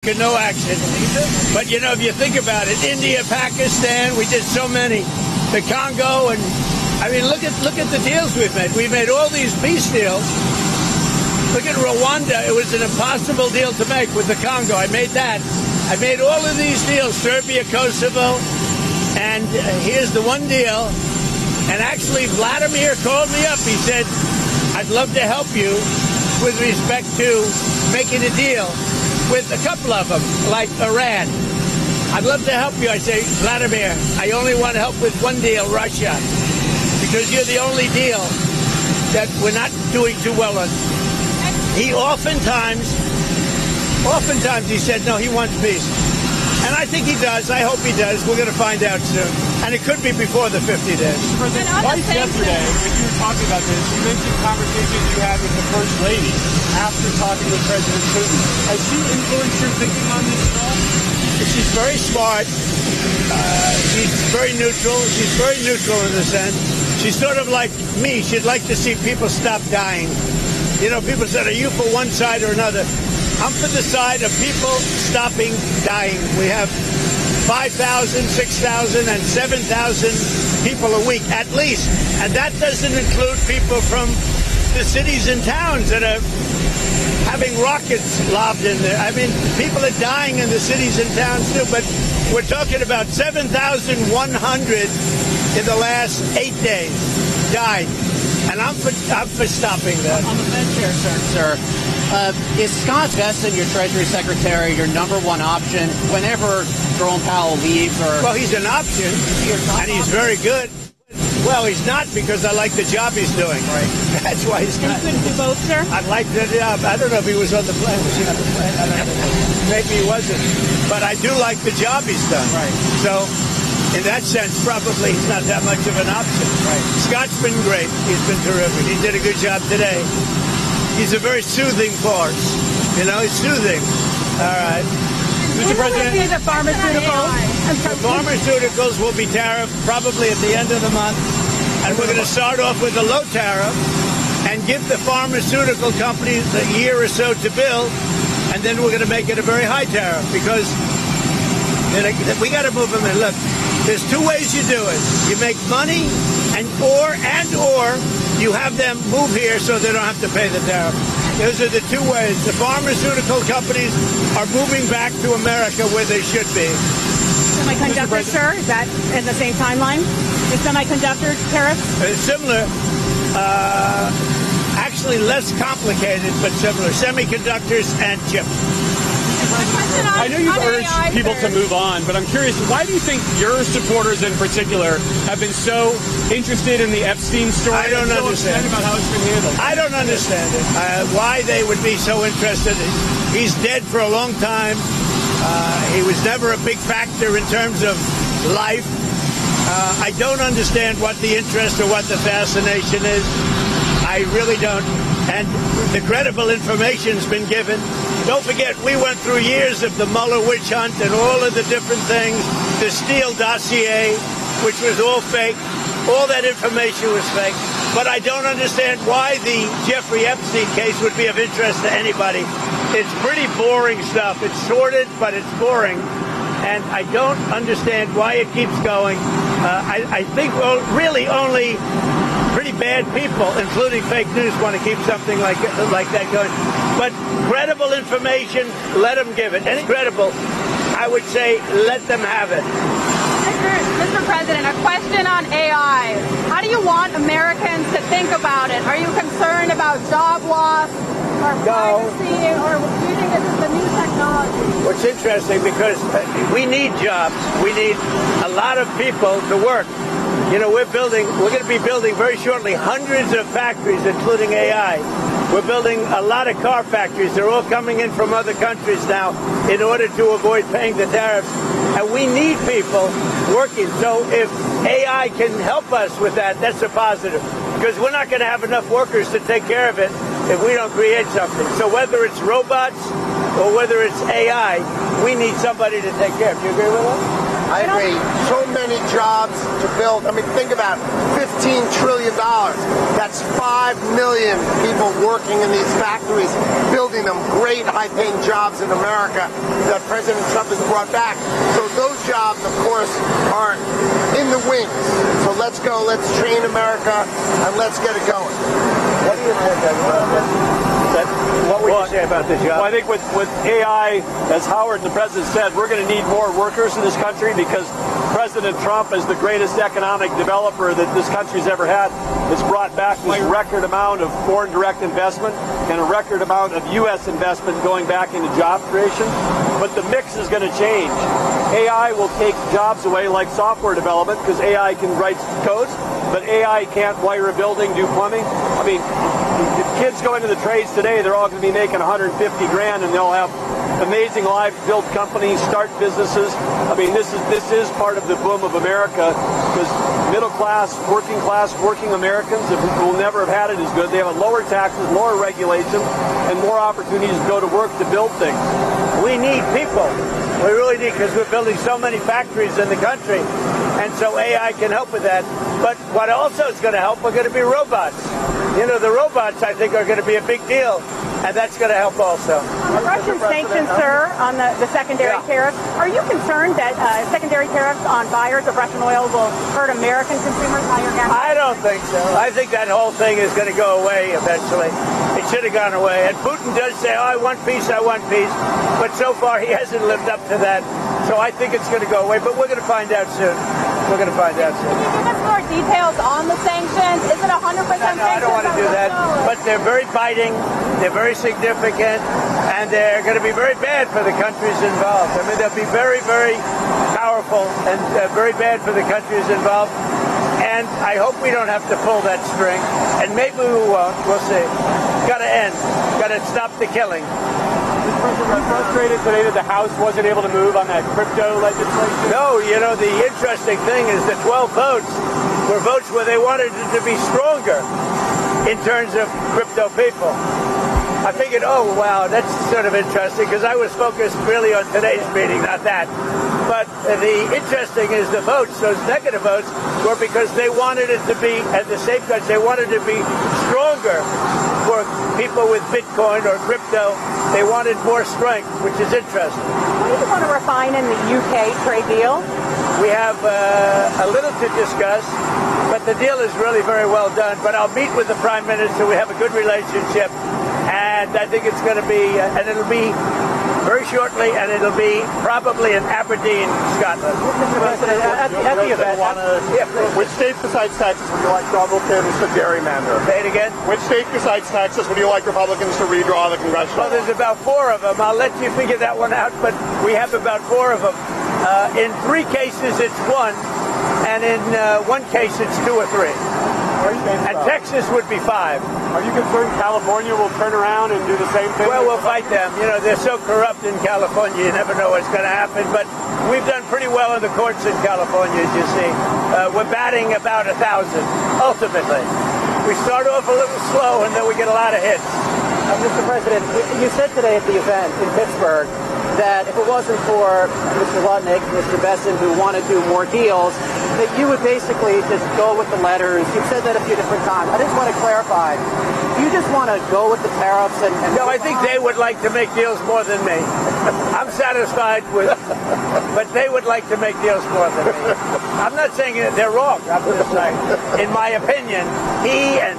No action. But, you know, if you think about it, India, Pakistan, we did so many. The Congo, and, I mean, look at the deals we've made. We've made all these peace deals. Look at Rwanda. It was an impossible deal to make with the Congo. I made that. I made all of these deals, Serbia, Kosovo, and here's the one deal. And actually, Vladimir called me up. He said, I'd love to help you with respect to making a deal with a couple of them, like Iran. I'd love to help you. I say, Vladimir, I only want to help with one deal, Russia, because you're the only deal that we're not doing too well on. He oftentimes he said, no, he wants peace. And I think he does. I hope he does. We're going to find out soon. And it could be before the 50 days. Twice yesterday, when you were talking about this, you mentioned conversations you had with the First Lady after talking with President Putin. Has she influenced your thinking on this at all? She's very smart. She's very neutral. She's very neutral in the sense. She's sort of like me. She'd like to see people stop dying. You know, people said, are you for one side or another? I'm for the side of people stopping dying. We have 5,000, 6,000, and 7,000 people a week, at least. And that doesn't include people from the cities and towns that are having rockets lobbed in there. I mean, people are dying in the cities and towns, too. But we're talking about 7,100 in the last 8 days died. And I'm for stopping that. On the bench here, sir. Is Scott Bessent, your Treasury Secretary, your number one option whenever Jerome Powell leaves? Or well, he's an option, and he's very good. Well, he's not, because I like the job he's doing. Right. That's why he's not. You couldn't do both, sir? I like the job. I don't know if he was on the plane. Was he on the plane? I don't know. Maybe he wasn't. But I do like the job he's done. Right. So, in that sense, probably he's not that much of an option. Right. Scott's been great. He's been terrific. He did a good job today. He's a very soothing force. You know, he's soothing. All right. Mr. President, the pharmaceuticals. The pharmaceuticals will be tariffed probably at the end of the month. And we're going to start off with a low tariff and give the pharmaceutical companies a year or so to build. And then we're going to make it a very high tariff, because we got to move them in. Look, there's two ways you do it. You make money or you have them move here so they don't have to pay the tariff. Those are the two ways. The pharmaceutical companies are moving back to America where they should be. Semiconductor, sir, is that in the same timeline? The semiconductor tariffs? Similar. Actually less complicated, but similar. Semiconductors and chips. I know you've urged people to move on, but I'm curious, why do you think your supporters in particular have been so interested in the Epstein story? I don't understand about how it's been handled. I don't understand it. Why they would be so interested. He's dead for a long time. He was never a big factor in terms of life. I don't understand what the interest or what the fascination is. I really don't. And the credible information's been given. Don't forget, we went through years of the Mueller witch hunt and all of the different things, the Steele dossier, which was all fake. All that information was fake. But I don't understand why the Jeffrey Epstein case would be of interest to anybody. It's pretty boring stuff. It's sordid, but it's boring. And I don't understand why it keeps going. I think really only pretty bad people, including fake news, want to keep something like that going. But credible information, let them give it. Any credible, I would say, let them have it. Mr. President, a question on AI. How do you want Americans to think about it? Are you concerned about job loss or privacy, or do you think this is the new technology? Well, it's interesting because we need jobs. We need a lot of people to work. You know, we're going to be building very shortly hundreds of factories, including AI. We're building a lot of car factories. They're all coming in from other countries now in order to avoid paying the tariffs. And we need people working. So if AI can help us with that, that's a positive. Because we're not going to have enough workers to take care of it if we don't create something. So whether it's robots or whether it's AI, we need somebody to take care of. Do you agree with that? I agree. So many jobs to build. I mean, think about it. $15 trillion. That's 5 million people working in these factories, building them great high-paying jobs in America that President Trump has brought back. So those jobs, of course, are in the wings. So let's go, let's train America, and let's get it going. What do you think about what would you say about this job? Well, I think with AI, as Howard, the president, said, we're going to need more workers in this country because President Trump is the greatest economic developer that this country's ever had. It's brought back this record amount of foreign direct investment and a record amount of U.S. investment going back into job creation. But the mix is going to change. AI will take jobs away like software development because AI can write code, but AI can't wire a building, do plumbing. I mean, if kids go into the trades today, they're all going to be making 150 grand and they'll have amazing lives, build companies, start businesses. I mean, this is part of the boom of America because middle class, working Americans will never have had it as good. They have lower taxes, lower regulation, and more opportunities to go to work to build things. We need people. We really need, because we're building so many factories in the country, and so AI can help with that. But what also is going to help are going to be robots. You know, the robots, I think, are going to be a big deal, and that's going to help also. The Russian sanctions, sir, on the secondary tariffs, are you concerned that secondary tariffs on buyers of Russian oil will hurt American consumers? I don't think so. I think that whole thing is going to go away eventually. It should have gone away. And Putin does say, oh, I want peace, but so far he hasn't lived up to that. So I think it's going to go away, but we're going to find out soon. We're going to find out soon. Can you give us more details on the sanctions? Is it 100% sanctions? No, I don't want to do that. But they're very biting, they're very significant, and they're going to be very bad for the countries involved. I mean, they'll be very, very powerful and very bad for the countries involved. And I hope we don't have to pull that string. And maybe we won't. We'll see. Got to end. Got to stop the killing. President, frustrated today that the House wasn't able to move on that crypto legislation? No, you know, the interesting thing is the 12 votes were votes where they wanted it to be stronger in terms of crypto people. I figured, oh, wow, that's sort of interesting, because I was focused really on today's meeting, not that. But the interesting is the votes, those negative votes, were because they wanted it to be, at the safeguards, they wanted it to be stronger for people with Bitcoin or crypto. They wanted more strength, which is interesting. What do you want to refine in the UK trade deal? We have a little to discuss, but the deal is really very well done. But I'll meet with the Prime Minister. We have a good relationship, and I think it's going to be, and it'll be very shortly, and it'll be probably in Aberdeen, Scotland. Mr. President, at the event, Which state besides Texas would you like Republicans to gerrymander? Say it again. Which state besides Texas would you like Republicans to redraw the congressional? Well, there's about 4 of them. I'll let you figure that one out, but we have about 4 of them. In 3 cases, it's 1, and in 1 case, it's 2 or 3. And Texas would be 5. Are you concerned California will turn around and do the same thing? Well, we'll fight them. You know, they're so corrupt in California, you never know what's going to happen. But we've done pretty well in the courts in California, as you see. We're batting about 1,000, ultimately. We start off a little slow, and then we get a lot of hits. Mr. President, you said today at the event in Pittsburgh that if it wasn't for Mr. Lutnick, Mr. Besson, who want to do more deals, that you would basically just go with the letters. You've said that a few different times. I just want to clarify. Do you just want to go with the tariffs? No, I think they would like to make deals more than me. I'm satisfied with, but they would like to make deals more than me. I'm not saying that they're wrong. I'm just saying, in my opinion, he and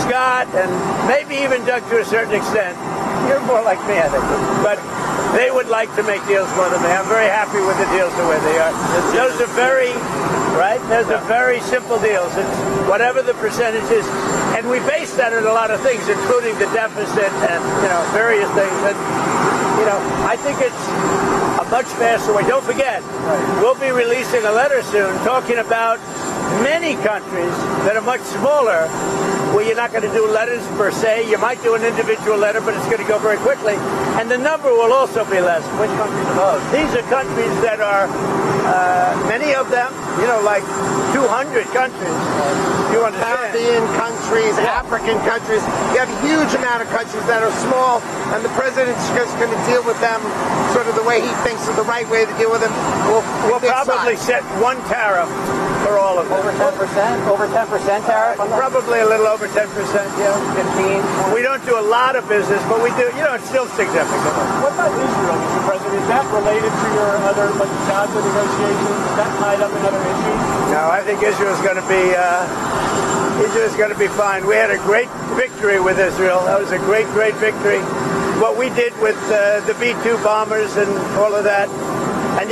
Scott and maybe even Doug to a certain extent, you're more like me, I think. But they would like to make deals more than me. I'm very happy with the deals the way they are. Those are very, right? Those are very simple deals. It's whatever the percentage is. And we base that on a lot of things, including the deficit and, you know, various things. And, you know, I think it's a much faster way. Don't forget, we'll be releasing a letter soon talking about many countries that are much smaller, where you're not going to do letters per se. You might do an individual letter, but it's going to go very quickly. And the number will also be less. Which countries are those? These are countries that are, many of them, like 200 countries. You understand? Caribbean countries, African countries. You have a huge amount of countries that are small, and the president's just going to deal with them sort of the way he thinks is the right way to deal with them. We'll probably set one tariff for all of them. Over 10%? Over 10% tariff on that? Probably a little over 10%, yeah. 15? We don't do a lot of business, but we do, it's still significant. What about Israel, Mr. President? Is that related to your other Gaza negotiations? Is that tied up in other issues? No, I think Israel's going to be fine. We had a great victory with Israel. That was a great, great victory. What we did with the B-2 bombers and all of that. And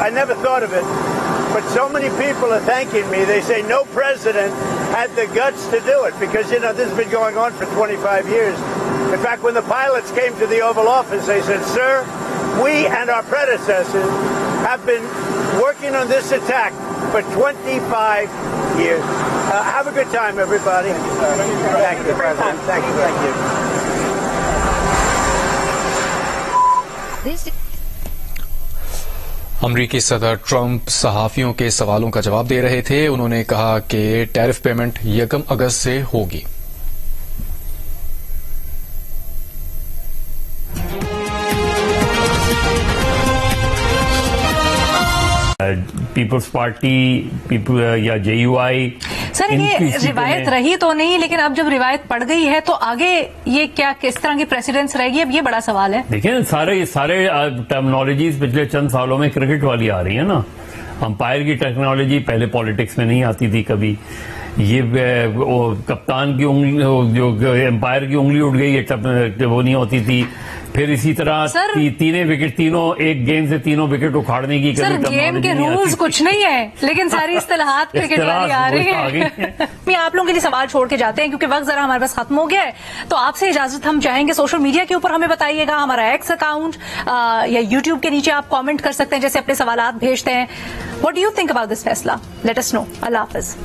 I never thought of it, but so many people are thanking me. They say no president had the guts to do it because, this has been going on for 25 years. In fact, when the pilots came to the Oval Office, they said, "Sir, we and our predecessors have been working on this attack for 25 years. Have a good time, everybody. Thank you, President. Thank you. Thank you. अमरीकी सदर Trump सहाफियों के सवालों का जवाब दे रहे थे। उन्होंने कहा कि टैरिफ पेमेंट 1 अगस्त से होगी। पीपल्स पार्टी या JUI सर, ये रिवायत रही तो नहीं, लेकिन अब जब रिवायत पड़ गई है तो आगे ये किस तरह की प्रेसिडेंस रहेगी, अब ये बड़ा सवाल है। देखिए सारे टर्मिनोलॉजीज पिछले चंद सालों में क्रिकेट वाली आ रही है ना। अंपायर की टेक्नोलॉजी पहले पॉलिटिक्स में नहीं आती थी कभी। ये कप्तान की उंगली, जो एम्पायर की उंगली उठ गई, ये वो नहीं होती थी। फिर इसी तरह तीनों एक गेंद से 3 विकेट उखाड़ने की सर, गेम के रूल्स कुछ नहीं है, लेकिन सारी इस्तेलाहात क्रिकेट वाली आ रही है। आप लोगों के लिए सवाल छोड़ के जाते हैं क्योंकि वक्त जरा हमारे पास खत्म हो गया है। तो आपसे इजाजत हम चाहेंगे, सोशल मीडिया के ऊपर हमें बताइएगा, हमारा एक्स अकाउंट या यूट्यूब के नीचे आप कॉमेंट कर सकते हैं, जैसे अपने सवाल भेजते हैं। What do you think about this फैसला? Let us know. अल्लाह हाफिज।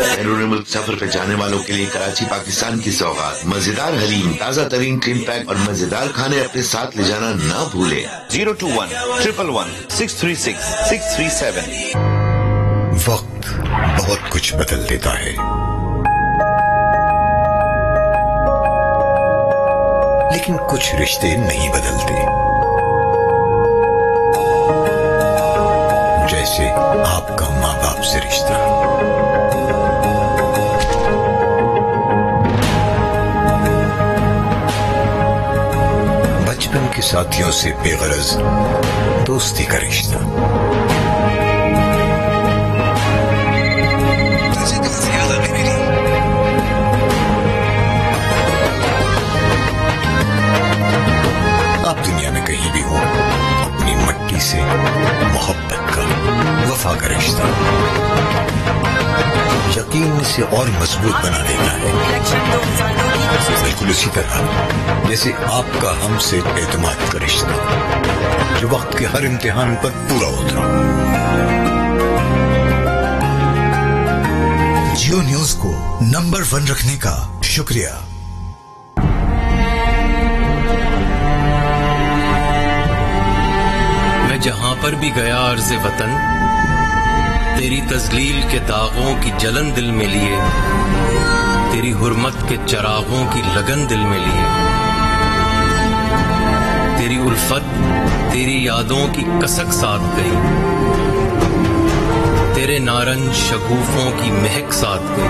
बैरून मुल्क सफर पे जाने वालों के लिए कराची पाकिस्तान की सौगात, मजेदार हलीम, ताज़ा तरीन क्रीम पैक और मजेदार खाने अपने साथ ले जाना ना भूले। 021-111-636-637। वक्त बहुत कुछ बदल देता है, लेकिन कुछ रिश्ते नहीं बदलते। जैसे आपका माँ बाप से रिश्ता। बचपन के साथियों से बेगरज दोस्ती का रिश्ता। आप दुनिया में कहीं भी हो, अपनी मट्टी से मोहब्बत का, वफा का रिश्ता यकीन से और मजबूत बना देता है। बिल्कुल उसी तरह जैसे आपका हमसे एतमाद का रिश्ता, जो वक्त के हर इम्तिहान पर पूरा उतरा। जियो न्यूज को नंबर 1 रखने का शुक्रिया। मैं जहां पर भी गया अर्ज़े वतन, तेरी तज़लील के दागों की जलन दिल में लिए, तेरी हुर्मत के चरागों की लगन दिल में लिए, तेरी उल्फत तेरी यादों की कसक साथ गई, तेरे नारंज शगुफों की महक साथ गई,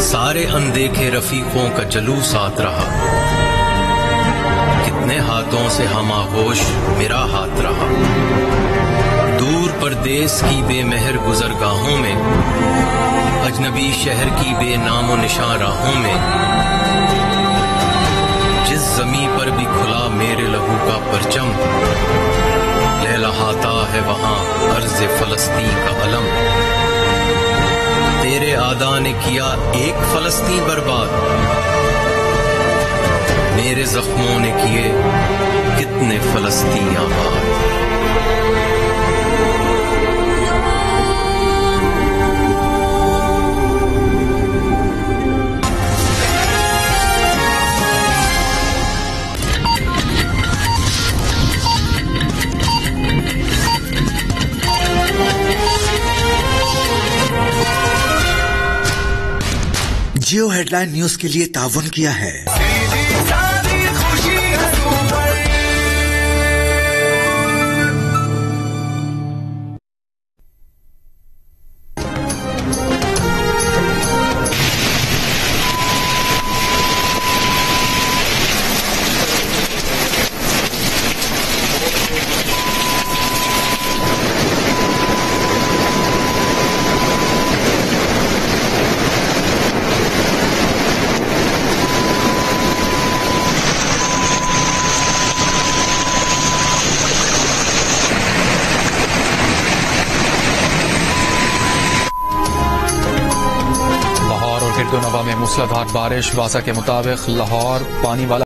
सारे अनदेखे रफीकों का जलूस साथ रहा, कितने हाथों से हम आगोश मेरा हाथ रहा, दूर परदेस की बेमहर गुजरगाहों में, अजनबी शहर की बेनामो निशान राहों में, जिस ज़मीं पर भी खुला मेरे लहू का परचम, लहलहाता है वहां अर्ज़ फ़लस्तीन का अलम। तेरे आदा ने किया एक फ़लस्तीन बर्बाद, मेरे जख्मों ने किए कितने फलस्तीन आबाद। जियो हेडलाइन न्यूज के लिए ताउन किया है में मूसलाधार बारिश। वासा के मुताबिक लाहौर पानी वाला